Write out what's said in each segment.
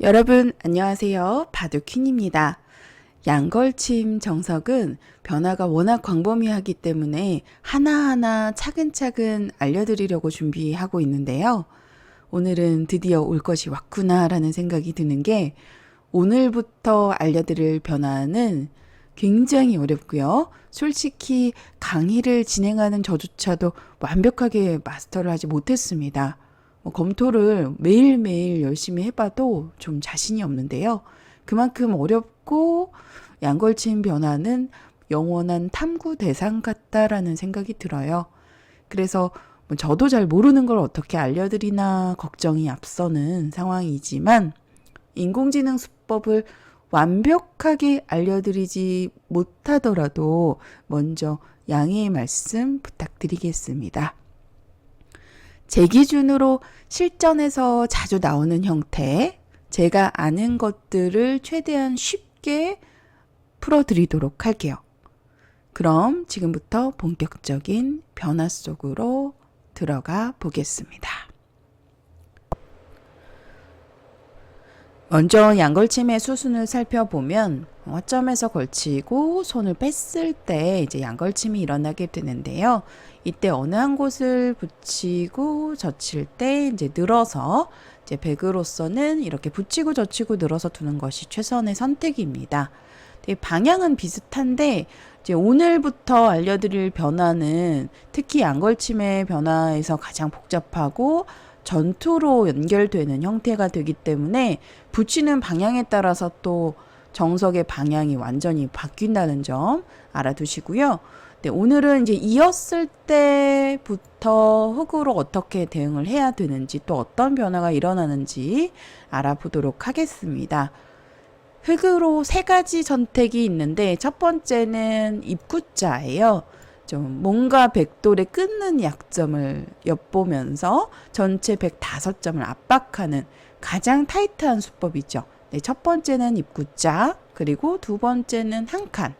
여러분 안녕하세요. 바둑퀸입니다. 양걸침 정석은 변화가 워낙 광범위하기 때문에 하나하나 차근차근 알려드리려고 준비하고 있는데요. 오늘은 드디어 올 것이 왔구나 라는 생각이 드는 게 오늘부터 알려드릴 변화는 굉장히 어렵고요. 솔직히 강의를 진행하는 저조차도 완벽하게 마스터를 하지 못했습니다. 검토를 매일매일 열심히 해봐도 좀 자신이 없는데요. 그만큼 어렵고 양걸침 변화는 영원한 탐구 대상 같다라는 생각이 들어요. 그래서 저도 잘 모르는 걸 어떻게 알려드리나 걱정이 앞서는 상황이지만 인공지능 수법을 완벽하게 알려드리지 못하더라도 먼저 양해의 말씀 부탁드리겠습니다. 제 기준으로 실전에서 자주 나오는 형태, 제가 아는 것들을 최대한 쉽게 풀어드리도록 할게요. 그럼 지금부터 본격적인 변화 속으로 들어가 보겠습니다. 먼저 양걸침의 수순을 살펴보면 허점에서 걸치고 손을 뺐을 때 이제 양걸침이 일어나게 되는데요. 이때 어느 한 곳을 붙이고 젖힐 때 이제 늘어서 이제 백으로서는 이렇게 붙이고 젖히고 늘어서 두는 것이 최선의 선택입니다. 방향은 비슷한데 이제 오늘부터 알려드릴 변화는 특히 양걸침의 변화에서 가장 복잡하고 전투로 연결되는 형태가 되기 때문에 붙이는 방향에 따라서 또 정석의 방향이 완전히 바뀐다는 점 알아두시고요. 네, 오늘은 이제 이었을 때부터 흙으로 어떻게 대응을 해야 되는지 또 어떤 변화가 일어나는지 알아보도록 하겠습니다. 흙으로 세 가지 선택이 있는데 첫 번째는 입구자예요. 좀 뭔가 백돌에 끊는 약점을 엿보면서 전체 105점을 압박하는 가장 타이트한 수법이죠. 네, 첫 번째는 입구자, 그리고 두 번째는 한 칸.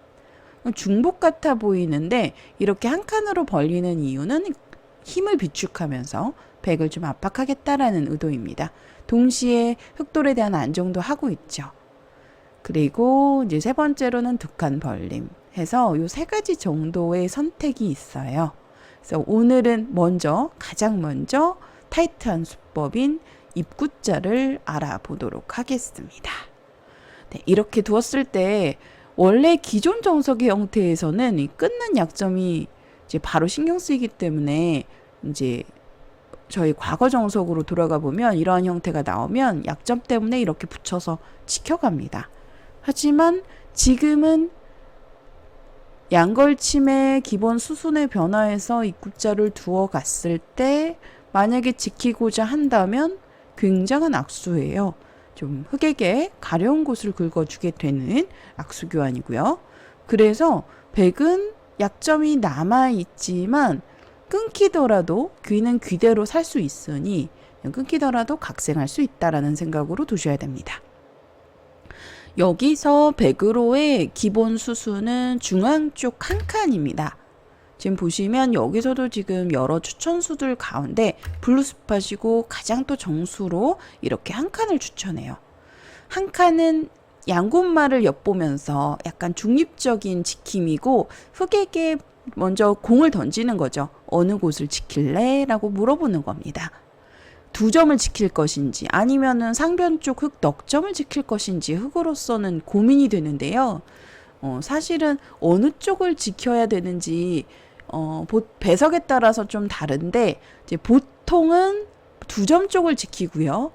중복 같아 보이는데 이렇게 한 칸으로 벌리는 이유는 힘을 비축하면서 백을 좀 압박하겠다라는 의도입니다. 동시에 흑돌에 대한 안정도 하고 있죠. 그리고 이제 세 번째로는 두 칸 벌림 해서 요 세 가지 정도의 선택이 있어요. 그래서 오늘은 가장 먼저 타이트한 수법인 입구자를 알아보도록 하겠습니다. 네, 이렇게 두었을 때 원래 기존 정석의 형태에서는 이 끊는 약점이 이제 바로 신경 쓰이기 때문에 이제 저희 과거 정석으로 돌아가 보면 이러한 형태가 나오면 약점 때문에 이렇게 붙여서 지켜갑니다. 하지만 지금은 양걸침의 기본 수순의 변화에서 입구자를 두어 갔을 때 만약에 지키고자 한다면 굉장한 악수예요. 좀 흙에게 가려운 곳을 긁어주게 되는 악수 교환이고요. 그래서 백은 약점이 남아있지만 끊기더라도 귀는 귀대로 살 수 있으니 끊기더라도 각생할 수 있다라는 생각으로 두셔야 됩니다. 여기서 백으로의 기본 수순은 중앙 쪽 한 칸입니다. 지금 보시면 여기서도 지금 여러 추천수들 가운데 블루스팟이고 가장 또 정수로 이렇게 한 칸을 추천해요. 한 칸은 양곳말을 엿보면서 약간 중립적인 지킴이고 흙에게 먼저 공을 던지는 거죠. 어느 곳을 지킬래? 라고 물어보는 겁니다. 두 점을 지킬 것인지 아니면은 상변 쪽 흙 넉 점을 지킬 것인지 흙으로서는 고민이 되는데요. 사실은 어느 쪽을 지켜야 되는지 배석에 따라서 좀 다른데 이제 보통은 두 점 쪽을 지키고요.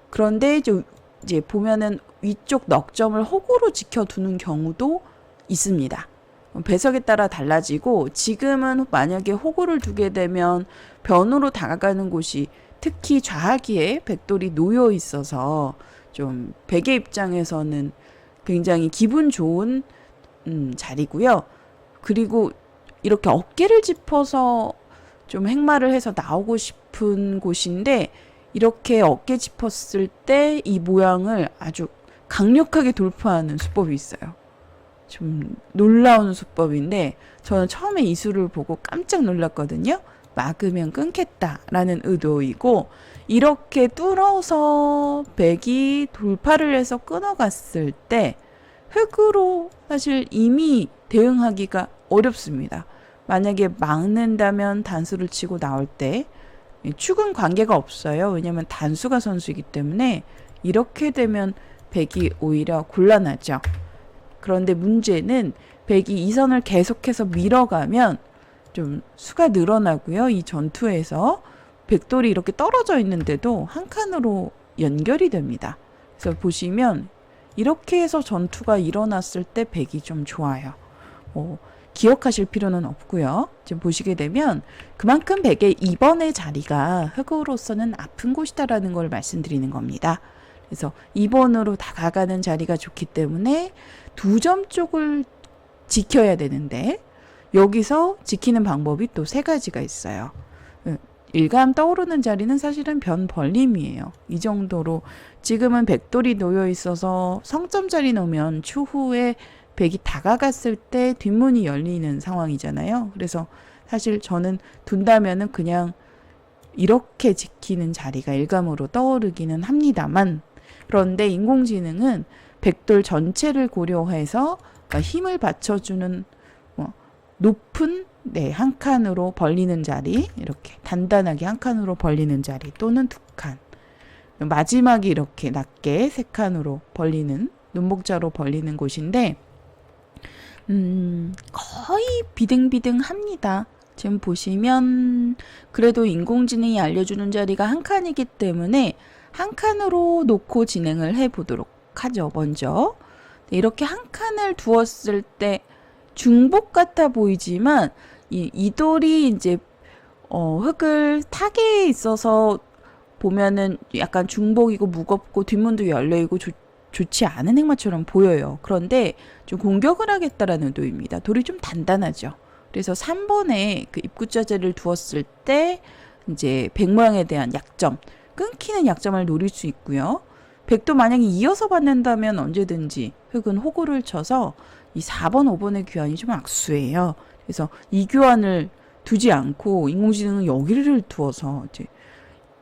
그런데 이제 보면은 위쪽 넉 점을 흙으로 지켜두는 경우도 있습니다. 배석에 따라 달라지고 지금은 만약에 호구를 두게 되면 변으로 다가가는 곳이 특히 좌하기에 백돌이 놓여 있어서 좀 백의 입장에서는 굉장히 기분 좋은 자리고요. 그리고 이렇게 어깨를 짚어서 좀 행마를 해서 나오고 싶은 곳인데 이렇게 어깨 짚었을 때 이 모양을 아주 강력하게 돌파하는 수법이 있어요. 좀 놀라운 수법인데 저는 처음에 이 수를 보고 깜짝 놀랐거든요. 막으면 끊겠다라는 의도이고, 이렇게 뚫어서 백이 돌파를 해서 끊어갔을 때 흙으로 사실 이미 대응하기가 어렵습니다. 만약에 막는다면 단수를 치고 나올 때 축은 관계가 없어요. 왜냐하면 단수가 선수이기 때문에 이렇게 되면 백이 오히려 곤란하죠. 그런데 문제는 백이 이 선을 계속해서 밀어가면 좀 수가 늘어나고요. 이 전투에서 백돌이 이렇게 떨어져 있는데도 한 칸으로 연결이 됩니다. 그래서 보시면 이렇게 해서 전투가 일어났을 때 백이 좀 좋아요. 기억하실 필요는 없고요. 지금 보시게 되면 그만큼 백의 2번의 자리가 흑으로서는 아픈 곳이다라는 걸 말씀드리는 겁니다. 그래서 2번으로 다가가는 자리가 좋기 때문에 2점 쪽을 지켜야 되는데, 여기서 지키는 방법이 또 3가지가 있어요. 일감 떠오르는 자리는 사실은 변 벌림이에요. 이 정도로 지금은 백돌이 놓여 있어서 성점 자리 놓으면 추후에 백이 다가갔을 때 뒷문이 열리는 상황이잖아요. 그래서 사실 저는 둔다면은 그냥 이렇게 지키는 자리가 일감으로 떠오르기는 합니다만, 그런데 인공지능은 백돌 전체를 고려해서 힘을 받쳐주는 높은 한 칸으로 벌리는 자리, 이렇게 단단하게 한 칸으로 벌리는 자리 또는 2칸, 마지막이 이렇게 낮게 3칸으로 벌리는, 눈목자로 벌리는 곳인데 거의 비등비등합니다. 지금 보시면 그래도 인공지능이 알려주는 자리가 한 칸이기 때문에 한 칸으로 놓고 진행을 해보도록 하죠. 먼저 이렇게 한 칸을 두었을 때 중복 같아 보이지만 이 돌이 이제 흙을 타개에 있어서 보면은 약간 중복이고 무겁고 뒷문도 열려있고 좋지 않은 행마처럼 보여요. 그런데 좀 공격을 하겠다라는 의도입니다. 돌이 좀 단단하죠. 그래서 3번에 그 입구자재를 두었을 때 이제 백 모양에 대한 약점, 끊기는 약점을 노릴 수 있고요. 백도 만약에 이어서 받는다면 언제든지 흙은 호구를 쳐서 이 4번, 5번의 교환이 좀 악수예요. 그래서 이 교환을 두지 않고 인공지능은 여기를 두어서 이제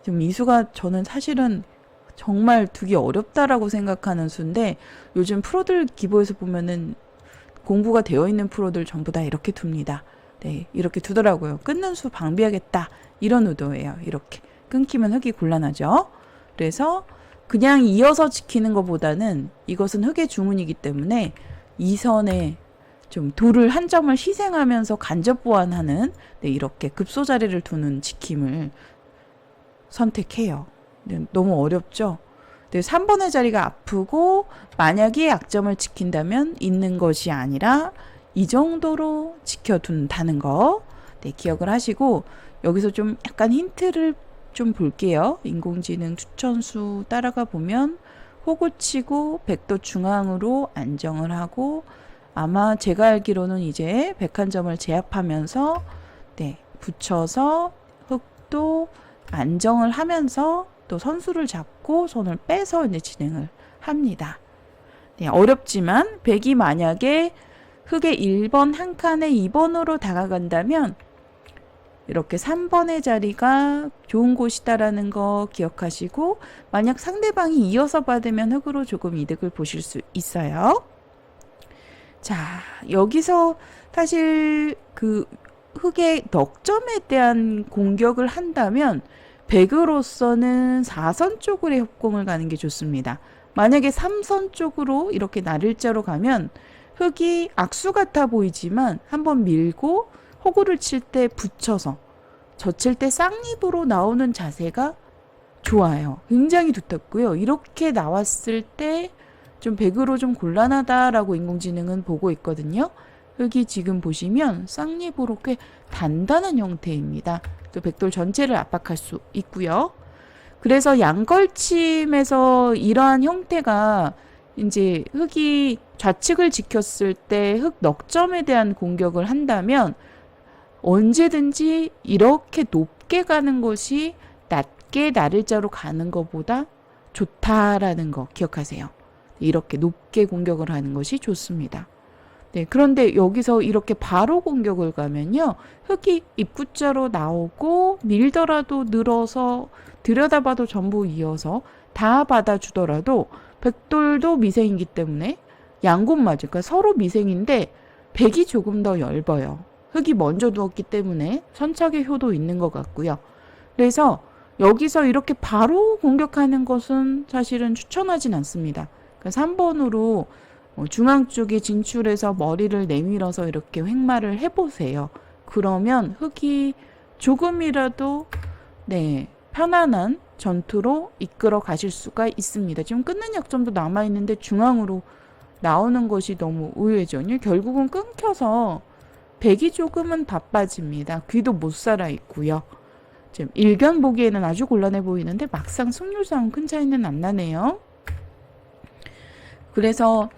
좀 이 수가 저는 사실은 정말 두기 어렵다라고 생각하는 수인데, 요즘 프로들 기보에서 보면은 공부가 되어 있는 프로들 전부 다 이렇게 둡니다. 네, 이렇게 두더라고요. 끊는 수 방비하겠다, 이런 의도예요. 이렇게 끊기면 흙이 곤란하죠. 그래서 그냥 이어서 지키는 것보다는 이것은 흙의 주문이기 때문에 이 선에 좀 돌을 한 점을 희생하면서 간접 보완하는, 네, 이렇게 급소 자리를 두는 지킴을 선택해요. 네, 너무 어렵죠? 네, 3번의 자리가 아프고 만약에 약점을 지킨다면 있는 것이 아니라 이 정도로 지켜둔다는 거, 네, 기억을 하시고, 여기서 좀 약간 힌트를 좀 볼게요. 인공지능 추천수 따라가 보면 호구치고 백도 중앙으로 안정을 하고, 아마 제가 알기로는 이제 101점을 제압하면서 네, 붙여서 흙도 안정을 하면서 또 선수를 잡고 손을 빼서 이제 진행을 합니다. 네, 어렵지만 백이 만약에 흙의 1번 한 칸에 2번으로 다가간다면 이렇게 3번의 자리가 좋은 곳이다라는 거 기억하시고, 만약 상대방이 이어서 받으면 흙으로 조금 이득을 보실 수 있어요. 자, 여기서 사실 그 흙의 넉점에 대한 공격을 한다면 백으로서는 4선 쪽으로 협공을 가는 게 좋습니다. 만약에 3선 쪽으로 이렇게 날일자로 가면 흙이 악수 같아 보이지만 한번 밀고 호구를 칠 때 붙여서 젖힐 때 쌍립으로 나오는 자세가 좋아요. 굉장히 두텁고요. 이렇게 나왔을 때 좀 백으로 좀 곤란하다라고 인공지능은 보고 있거든요. 흙이 지금 보시면 쌍립으로 꽤 단단한 형태입니다. 또 백돌 전체를 압박할 수 있고요. 그래서 양걸침에서 이러한 형태가 이제 흙이 좌측을 지켰을 때 흙 넉점에 대한 공격을 한다면 언제든지 이렇게 높게 가는 것이 낮게 날일자로 가는 것보다 좋다라는 거 기억하세요. 이렇게 높게 공격을 하는 것이 좋습니다. 네, 그런데 여기서 이렇게 바로 공격을 가면요. 흙이 입구자로 나오고 밀더라도 늘어서 들여다봐도 전부 이어서 다 받아주더라도 백돌도 미생이기 때문에 양곳 맞을, 그러니까 서로 미생인데 백이 조금 더 얇아요. 흙이 먼저 누웠기 때문에 선착의 효도 있는 것 같고요. 그래서 여기서 이렇게 바로 공격하는 것은 사실은 추천하진 않습니다. 그러니까 3번으로 중앙 쪽에 진출해서 머리를 내밀어서 이렇게 횡마를 해보세요. 그러면 흙이 조금이라도 네, 편안한 전투로 이끌어 가실 수가 있습니다. 지금 끊는 약점도 남아있는데 중앙으로 나오는 것이 너무 의외죠. 결국은 끊겨서 백이 조금은 바빠집니다. 귀도 못 살아 있고요. 지금 일견 보기에는 아주 곤란해 보이는데 막상 승률상은 큰 차이는 안 나네요. 그래서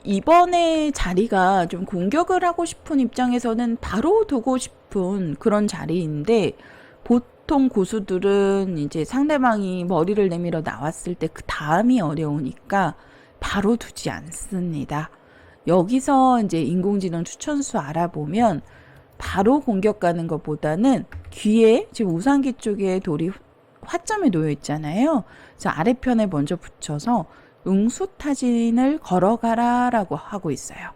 이번에 자리가 좀 공격을 하고 싶은 입장에서는 바로 두고 싶은 그런 자리인데 보통 고수들은 이제 상대방이 머리를 내밀어 나왔을 때 그 다음이 어려우니까 바로 두지 않습니다. 여기서 이제 인공지능 추천수 알아보면 바로 공격 가는 것보다는 귀에 지금 우상기 쪽에 돌이 화점에 놓여 있잖아요. 그래서 아래편에 먼저 붙여서 응수타진을 걸어가라 라고 하고 있어요.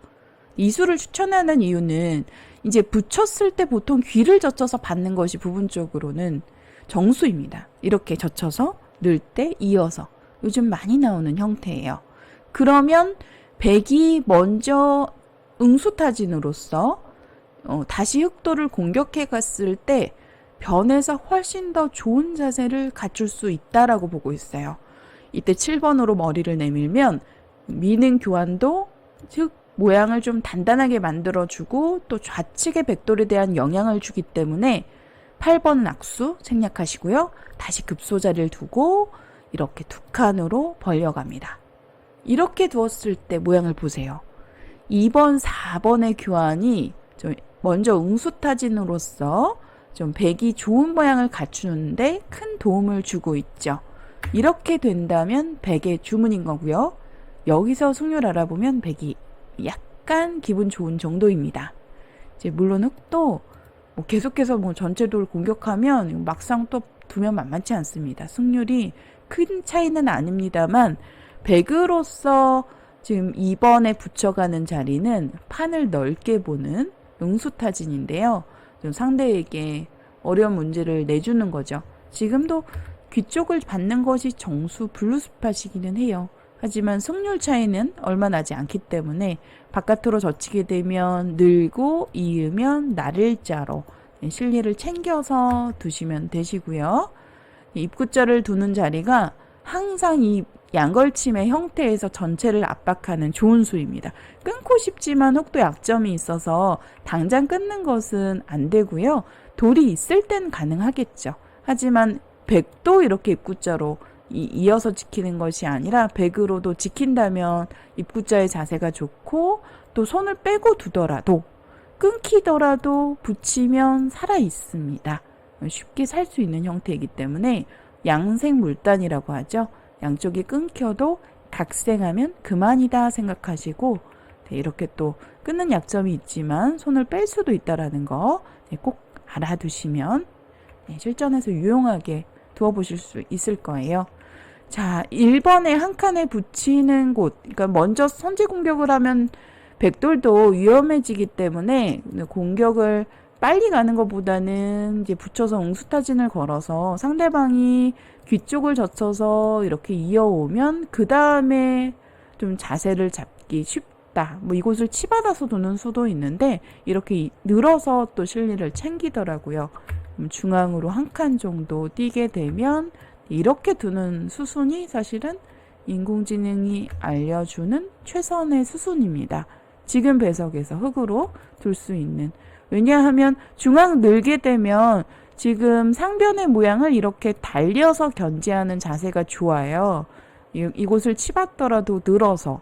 이 수를 추천하는 이유는 이제 붙였을 때 보통 귀를 젖혀서 받는 것이 부분적으로는 정수입니다. 이렇게 젖혀서 넣을 때 이어서 요즘 많이 나오는 형태예요. 그러면 백이 먼저 응수타진으로서 다시 흑도를 공격해 갔을 때 변에서 훨씬 더 좋은 자세를 갖출 수 있다라고 보고 있어요. 이때 7번으로 머리를 내밀면 미는 교환도 즉 모양을 좀 단단하게 만들어주고 또 좌측의 백돌에 대한 영향을 주기 때문에 8번은 악수 생략하시고요. 다시 급소자를 두고 이렇게 두 칸으로 벌려갑니다. 이렇게 두었을 때 모양을 보세요. 2번, 4번의 교환이 좀 먼저 응수타진으로서 좀 백이 좋은 모양을 갖추는데 큰 도움을 주고 있죠. 이렇게 된다면 백의 주문인 거고요. 여기서 승률 알아보면 백이 약간 기분 좋은 정도입니다. 이제 물론 흑도 계속해서 전체 돌 공격하면 막상 또 두면 만만치 않습니다. 승률이 큰 차이는 아닙니다만 백으로서 지금 2번에 붙여가는 자리는 판을 넓게 보는 응수타진인데요. 좀 상대에게 어려운 문제를 내주는 거죠. 지금도 귀 쪽을 받는 것이 정수 블루스팟이기는 해요. 하지만 승률 차이는 얼마 나지 않기 때문에 바깥으로 젖히게 되면 늘고 이으면 날일자로 실리를 챙겨서 두시면 되시고요. 입구자를 두는 자리가 항상 이 양걸침의 형태에서 전체를 압박하는 좋은 수입니다. 끊고 싶지만 흑도 약점이 있어서 당장 끊는 것은 안 되고요. 돌이 있을 땐 가능하겠죠. 하지만 백도 이렇게 입구자로 이어서 지키는 것이 아니라 백으로도 지킨다면 입구자의 자세가 좋고 또 손을 빼고 두더라도 끊기더라도 붙이면 살아 있습니다. 쉽게 살 수 있는 형태이기 때문에 양생물단이라고 하죠. 양쪽이 끊겨도 각생하면 그만이다 생각하시고 이렇게 또 끊는 약점이 있지만 손을 뺄 수도 있다는 거 꼭 알아두시면 실전에서 유용하게 두어보실 수 있을 거예요. 자, 1번에 한 칸에 붙이는 곳, 그러니까 먼저 선제 공격을 하면 백돌도 위험해지기 때문에 공격을 빨리 가는 것보다는 이제 붙여서 응수타진을 걸어서 상대방이 귀 쪽을 젖혀서 이렇게 이어오면 그 다음에 좀 자세를 잡기 쉽다. 이곳을 치받아서 두는 수도 있는데 이렇게 늘어서 또 실리를 챙기더라고요. 중앙으로 한 칸 정도 띄게 되면 이렇게 두는 수순이 사실은 인공지능이 알려주는 최선의 수순입니다. 지금 배석에서 흑으로 둘 수 있는. 왜냐하면 중앙 늘게 되면 지금 상변의 모양을 이렇게 달려서 견제하는 자세가 좋아요. 이곳을 치받더라도 늘어서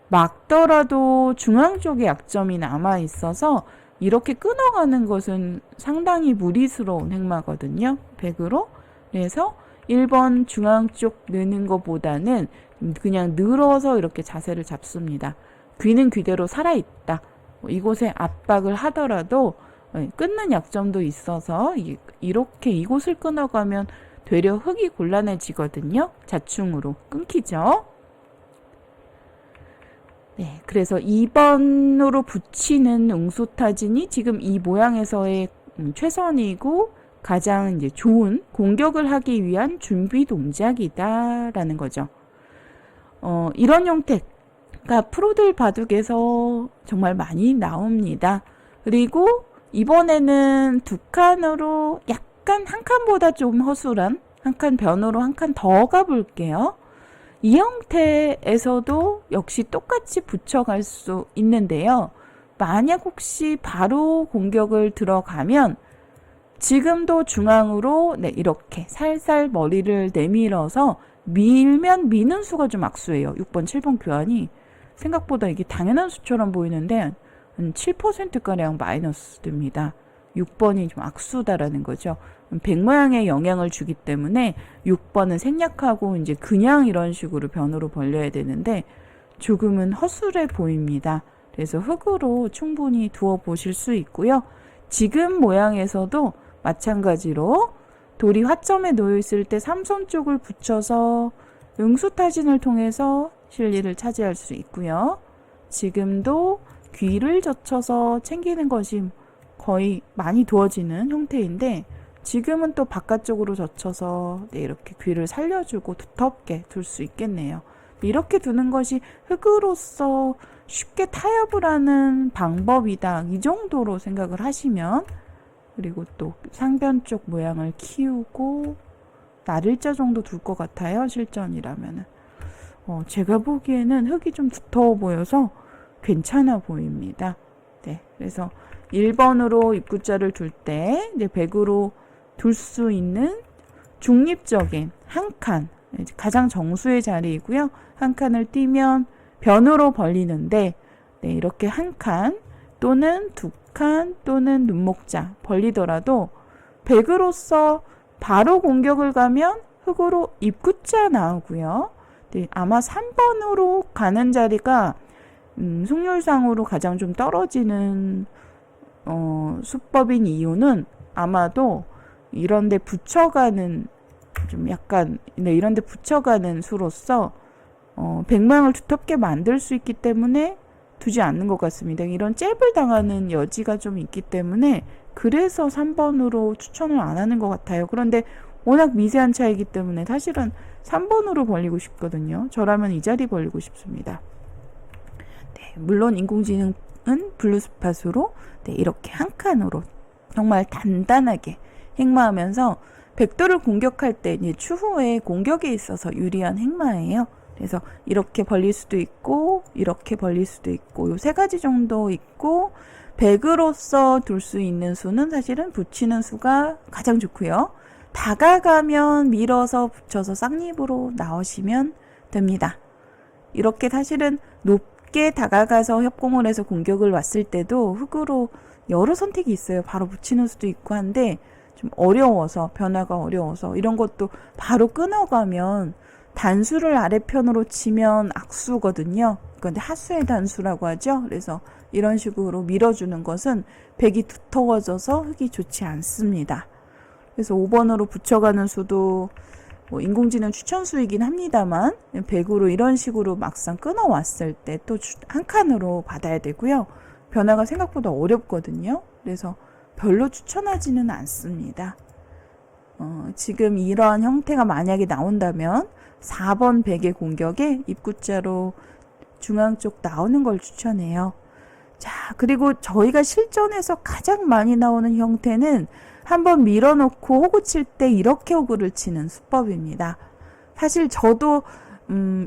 막더라도 중앙 쪽에 약점이 남아 있어서 이렇게 끊어가는 것은 상당히 무리스러운 행마거든요. 백으로. 그래서 1번 중앙 쪽 느는 것보다는 그냥 늘어서 이렇게 자세를 잡습니다. 귀는 귀대로 살아있다. 이곳에 압박을 하더라도 끊는 약점도 있어서 이렇게 이곳을 끊어가면 되려 흙이 곤란해지거든요. 자충으로 끊기죠. 네, 그래서 2번으로 붙이는 응수타진이 지금 이 모양에서의 최선이고 가장 이제 좋은 공격을 하기 위한 준비 동작이다라는 거죠. 이런 형태가 프로들 바둑에서 정말 많이 나옵니다. 그리고 이번에는 두 칸으로 약간 한 칸보다 좀 허술한 한 칸 변으로 한 칸 더 가볼게요. 이 형태에서도 역시 똑같이 붙여갈 수 있는데요. 만약 혹시 바로 공격을 들어가면 지금도 중앙으로 이렇게 살살 머리를 내밀어서 밀면 미는 수가 좀 악수예요. 6번, 7번 교환이 생각보다 이게 당연한 수처럼 보이는데 7%가량 마이너스 됩니다. 6번이 좀 악수다라는 거죠. 백 모양에 영향을 주기 때문에 6번은 생략하고 이제 그냥 이런 식으로 변으로 벌려야 되는데 조금은 허술해 보입니다. 그래서 흙으로 충분히 두어 보실 수 있고요. 지금 모양에서도 마찬가지로 돌이 화점에 놓여 있을 때 삼손 쪽을 붙여서 응수타진을 통해서 실리를 차지할 수 있고요. 지금도 귀를 젖혀서 챙기는 것이 거의 많이 두어지는 형태인데 지금은 또 바깥쪽으로 젖혀서 이렇게 귀를 살려주고 두텁게 둘 수 있겠네요. 이렇게 두는 것이 흙으로서 쉽게 타협을 하는 방법이다. 이 정도로 생각을 하시면 그리고 또 상변 쪽 모양을 키우고 나를자 정도 둘 것 같아요. 실전이라면은. 제가 보기에는 흙이 좀 두터워 보여서 괜찮아 보입니다. 네, 그래서 1번으로 입구자를 둘 때 이제 100으로 둘 수 있는 중립적인 한 칸, 가장 정수의 자리이고요. 한 칸을 띄면 변으로 벌리는데 이렇게 한 칸 또는 두 칸 또는 눈목자 벌리더라도 100으로서 바로 공격을 가면 흙으로 입구자 나오고요. 아마 3번으로 가는 자리가 승률상으로 가장 좀 떨어지는 수법인 이유는 아마도 이런데 붙여가는 좀 약간 이런데 붙여가는 수로서 백망을 두텁게 만들 수 있기 때문에 두지 않는 것 같습니다. 이런 잽을 당하는 여지가 좀 있기 때문에 그래서 3번으로 추천을 안 하는 것 같아요. 그런데 워낙 미세한 차이기 때문에 사실은 3번으로 벌리고 싶거든요. 저라면 이 자리 벌리고 싶습니다. 네, 물론 인공지능은 블루스팟으로 이렇게 한 칸으로 정말 단단하게 행마하면서 백도를 공격할 때 추후에 공격에 있어서 유리한 행마예요. 그래서 이렇게 벌릴 수도 있고 이렇게 벌릴 수도 있고 요 세 가지 정도 있고 100으로서 둘 수 있는 수는 사실은 붙이는 수가 가장 좋고요. 다가가면 밀어서 붙여서 쌍립으로 나오시면 됩니다. 이렇게 사실은 높게 다가가서 협공을 해서 공격을 왔을 때도 흙으로 여러 선택이 있어요. 바로 붙이는 수도 있고 한데 좀 어려워서 변화가 어려워서 이런 것도 바로 끊어가면 단수를 아래편으로 치면 악수거든요. 그런데 하수의 단수라고 하죠. 그래서 이런 식으로 밀어주는 것은 백이 두터워져서 흙이 좋지 않습니다. 그래서 5번으로 붙여가는 수도 인공지능 추천수이긴 합니다만 100으로 이런 식으로 막상 끊어왔을 때 또 한 칸으로 받아야 되고요. 변화가 생각보다 어렵거든요. 그래서 별로 추천하지는 않습니다. 지금 이러한 형태가 만약에 나온다면 4번 100의 공격에 입구자로 중앙 쪽 나오는 걸 추천해요. 자, 그리고 저희가 실전에서 가장 많이 나오는 형태는 한번 밀어놓고 호구 칠 때 이렇게 호구를 치는 수법입니다. 사실 저도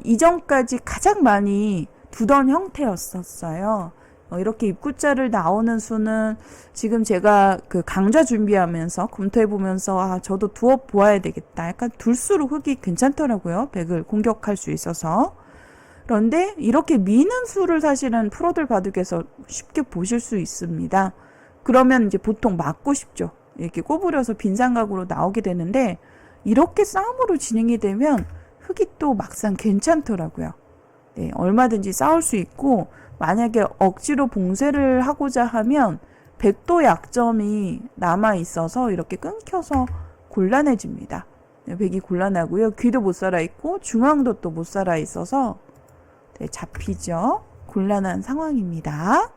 이전까지 가장 많이 두던 형태였었어요. 이렇게 입구자를 나오는 수는 지금 제가 그 강좌 준비하면서 검토해보면서 저도 두어 보아야 되겠다. 약간 둘수록 흙이 괜찮더라고요. 백을 공격할 수 있어서. 그런데 이렇게 미는 수를 사실은 프로들 바둑에서 쉽게 보실 수 있습니다. 그러면 이제 보통 맞고 싶죠. 이렇게 꼬부려서 빈삼각으로 나오게 되는데 이렇게 싸움으로 진행이 되면 흙이 또 막상 괜찮더라고요. 네, 얼마든지 싸울 수 있고 만약에 억지로 봉쇄를 하고자 하면 백도 약점이 남아 있어서 이렇게 끊겨서 곤란해집니다. 백이 곤란하고요. 귀도 못 살아 있고 중앙도 또 못 살아 있어서 잡히죠. 곤란한 상황입니다.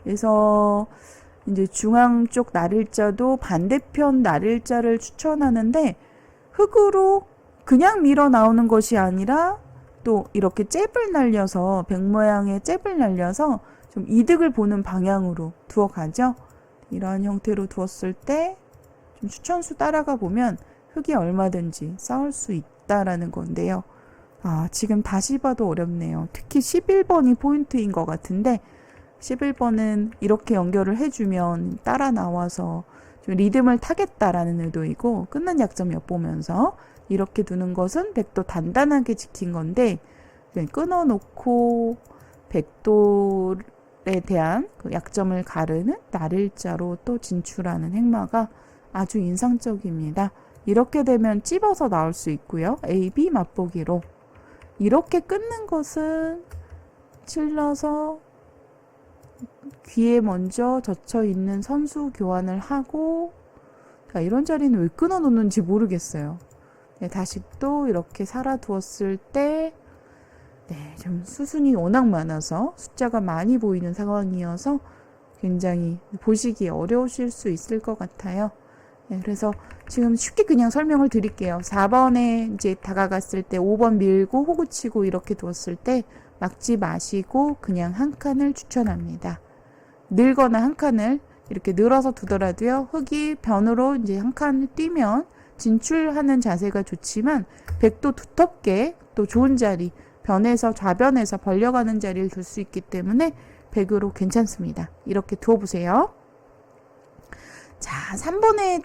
그래서 이제 중앙 쪽 날일자도 반대편 날일자를 추천하는데 흙으로 그냥 밀어 나오는 것이 아니라 또 이렇게 잽을 날려서 백 모양의 잽을 날려서 좀 이득을 보는 방향으로 두어 가죠. 이러한 형태로 두었을 때 좀 추천수 따라가 보면 흙이 얼마든지 싸울 수 있다라는 건데요. 지금 다시 봐도 어렵네요. 특히 11번이 포인트인 것 같은데 11번은 이렇게 연결을 해주면 따라 나와서 좀 리듬을 타겠다라는 의도이고 끊는 약점 엿보면서 이렇게 두는 것은 백도 단단하게 지킨 건데 끊어놓고 백도에 대한 그 약점을 가르는 날일자로 또 진출하는 행마가 아주 인상적입니다. 이렇게 되면 찝어서 나올 수 있고요. A, B 맛보기로 이렇게 끊는 것은 찔러서 귀에 먼저 젖혀 있는 선수 교환을 하고 이런 자리는 왜 끊어 놓는지 모르겠어요. 다시 또 이렇게 살아두었을 때 좀 수순이 워낙 많아서 숫자가 많이 보이는 상황이어서 굉장히 보시기 어려우실 수 있을 것 같아요. 그래서 지금 쉽게 그냥 설명을 드릴게요. 4번에 이제 다가갔을 때 5번 밀고 호구 치고 이렇게 두었을 때 막지 마시고 그냥 한 칸을 추천합니다. 늘거나 한 칸을 이렇게 늘어서 두더라도요. 흙이 변으로 이제 한 칸을 뛰면 진출하는 자세가 좋지만 백도 두텁게 또 좋은 자리 변에서 좌변에서 벌려가는 자리를 둘 수 있기 때문에 백으로 괜찮습니다. 이렇게 두어보세요. 자, 3번에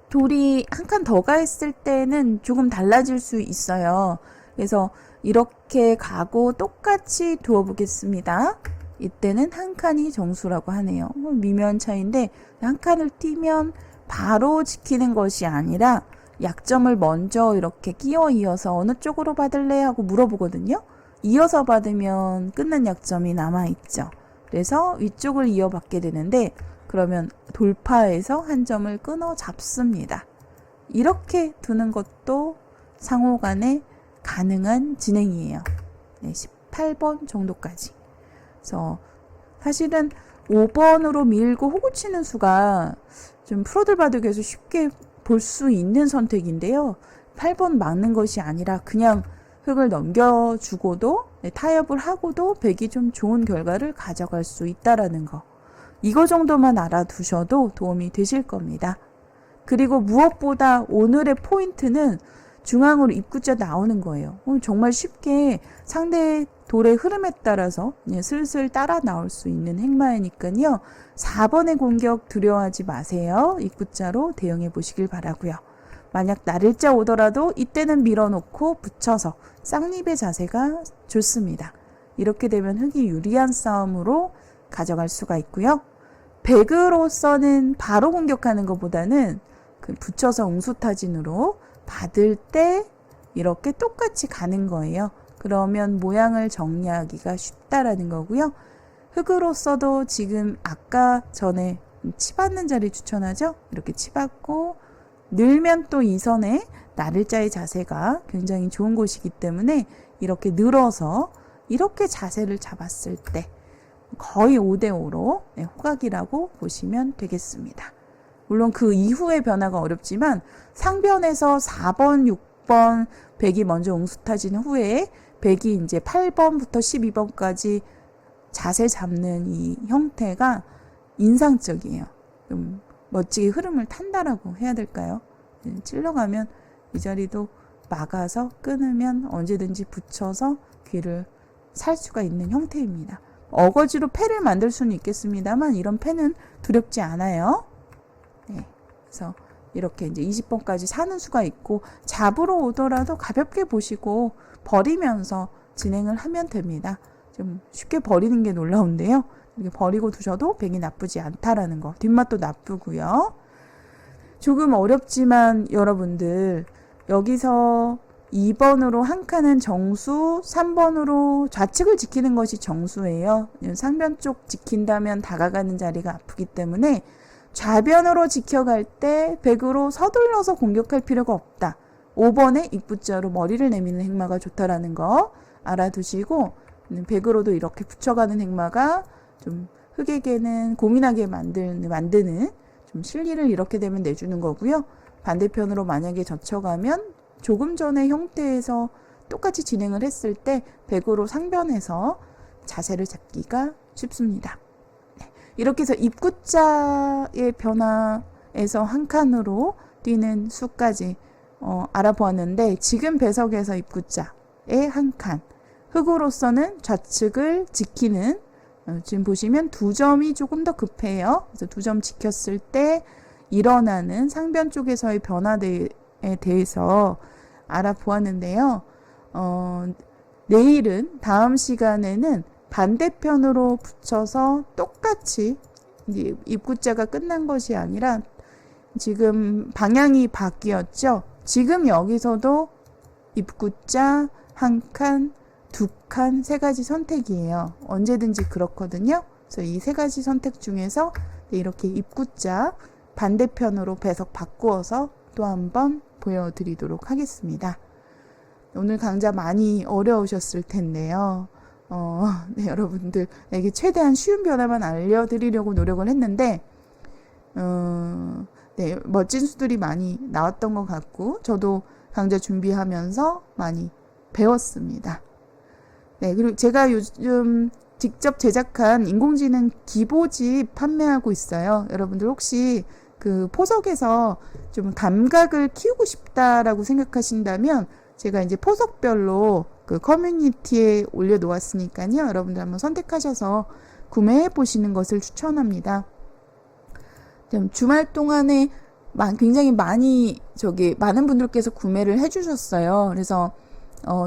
돌이 한 칸 더 가 있을 때는 조금 달라질 수 있어요. 그래서 이렇게 가고 똑같이 두어보겠습니다. 이때는 한 칸이 정수라고 하네요. 미묘한 차이인데 한 칸을 띄면 바로 지키는 것이 아니라 약점을 먼저 이렇게 끼워 이어서 어느 쪽으로 받을래 하고 물어보거든요. 이어서 받으면 끊는 약점이 남아있죠. 그래서 위쪽을 이어받게 되는데 그러면 돌파해서 한 점을 끊어 잡습니다. 이렇게 두는 것도 상호간에 가능한 진행이에요. 18번 정도까지. 그래서 사실은 5번으로 밀고 호구 치는 수가 좀 프로들 바둑에서 쉽게 볼 수 있는 선택인데요. 8번 막는 것이 아니라 그냥 흙을 넘겨주고도 타협을 하고도 백이 좀 좋은 결과를 가져갈 수 있다라는 거. 이거 정도만 알아두셔도 도움이 되실 겁니다. 그리고 무엇보다 오늘의 포인트는 중앙으로 입구자 나오는 거예요. 정말 쉽게 상대의 돌의 흐름에 따라서 슬슬 따라 나올 수 있는 행마이니까요. 4번의 공격 두려워하지 마세요. 입구자로 대응해 보시길 바라고요. 만약 날일자 오더라도 이때는 밀어놓고 붙여서 쌍립의 자세가 좋습니다. 이렇게 되면 흙이 유리한 싸움으로 가져갈 수가 있고요. 백으로서는 바로 공격하는 것보다는 붙여서 웅수타진으로 받을 때 이렇게 똑같이 가는 거예요. 그러면 모양을 정리하기가 쉽다라는 거고요. 흙으로서도 지금 아까 전에 치받는 자리 추천하죠. 이렇게 치받고 늘면 또 이 선에 날일자의 자세가 굉장히 좋은 곳이기 때문에 이렇게 늘어서 이렇게 자세를 잡았을 때 거의 5대5로 호각이라고 보시면 되겠습니다. 물론 그 이후의 변화가 어렵지만 상변에서 4번, 6번 백이 먼저 웅수타진 후에 백이 이제 8번부터 12번까지 자세 잡는 이 형태가 인상적이에요. 좀 멋지게 흐름을 탄다라고 해야 될까요? 찔러가면 이 자리도 막아서 끊으면 언제든지 붙여서 귀를 살 수가 있는 형태입니다. 어거지로 패를 만들 수는 있겠습니다만 이런 패는 두렵지 않아요. 그래서 이렇게 이제 20번까지 사는 수가 있고 잡으러 오더라도 가볍게 보시고 버리면서 진행을 하면 됩니다. 좀 쉽게 버리는 게 놀라운데요. 이렇게 버리고 두셔도 백이 나쁘지 않다라는 거. 뒷맛도 나쁘고요. 조금 어렵지만 여러분들 여기서 2번으로 한 칸은 정수, 3번으로 좌측을 지키는 것이 정수예요. 상변 쪽 지킨다면 다가가는 자리가 아프기 때문에 좌변으로 지켜갈 때 100으로 서둘러서 공격할 필요가 없다. 5번에 입구자로 머리를 내미는 행마가 좋다라는 거 알아두시고 100으로도 이렇게 붙여가는 행마가 좀 흑에게는 고민하게 만드는 좀 실리를 이렇게 되면 내주는 거고요. 반대편으로 만약에 젖혀가면 조금 전의 형태에서 똑같이 진행을 했을 때 100으로 상변해서 자세를 잡기가 쉽습니다. 이렇게 해서 입구자의 변화에서 한 칸으로 뛰는 수까지 알아보았는데 지금 배석에서 입구자의 한 칸, 흑으로서는 좌측을 지키는 지금 보시면 2점이 조금 더 급해요. 그래서 2점 지켰을 때 일어나는 상변 쪽에서의 변화에 대해서 알아보았는데요. 내일은 다음 시간에는 반대편으로 붙여서 똑같이 이제 입구자가 끝난 것이 아니라 지금 방향이 바뀌었죠. 지금 여기서도 입구자 한 칸, 두 칸, 세 가지 선택이에요. 언제든지 그렇거든요. 그래서 이 세 가지 선택 중에서 이렇게 입구자 반대편으로 배석 바꾸어서 또 한번 보여드리도록 하겠습니다. 오늘 강좌 많이 어려우셨을 텐데요. 네, 여러분들에게 최대한 쉬운 변화만 알려드리려고 노력을 했는데 네, 멋진 수들이 많이 나왔던 것 같고 저도 강좌 준비하면서 많이 배웠습니다. 네, 그리고 제가 요즘 직접 제작한 인공지능 기보집 판매하고 있어요. 여러분들 혹시 그 포석에서 좀 감각을 키우고 싶다라고 생각하신다면 제가 이제 포석별로 그 커뮤니티에 올려놓았으니까요. 여러분들 한번 선택하셔서 구매해 보시는 것을 추천합니다. 주말 동안에 굉장히 많은 분들께서 구매를 해주셨어요. 그래서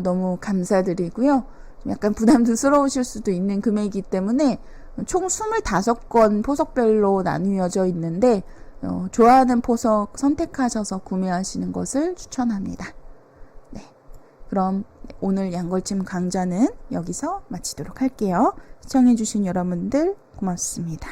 너무 감사드리고요. 약간 부담스러우실 수도 있는 금액이기 때문에 총 25건 포석별로 나누어져 있는데 좋아하는 포석 선택하셔서 구매하시는 것을 추천합니다. 네, 그럼 오늘 양걸침 강좌는 여기서 마치도록 할게요. 시청해주신 여러분들 고맙습니다.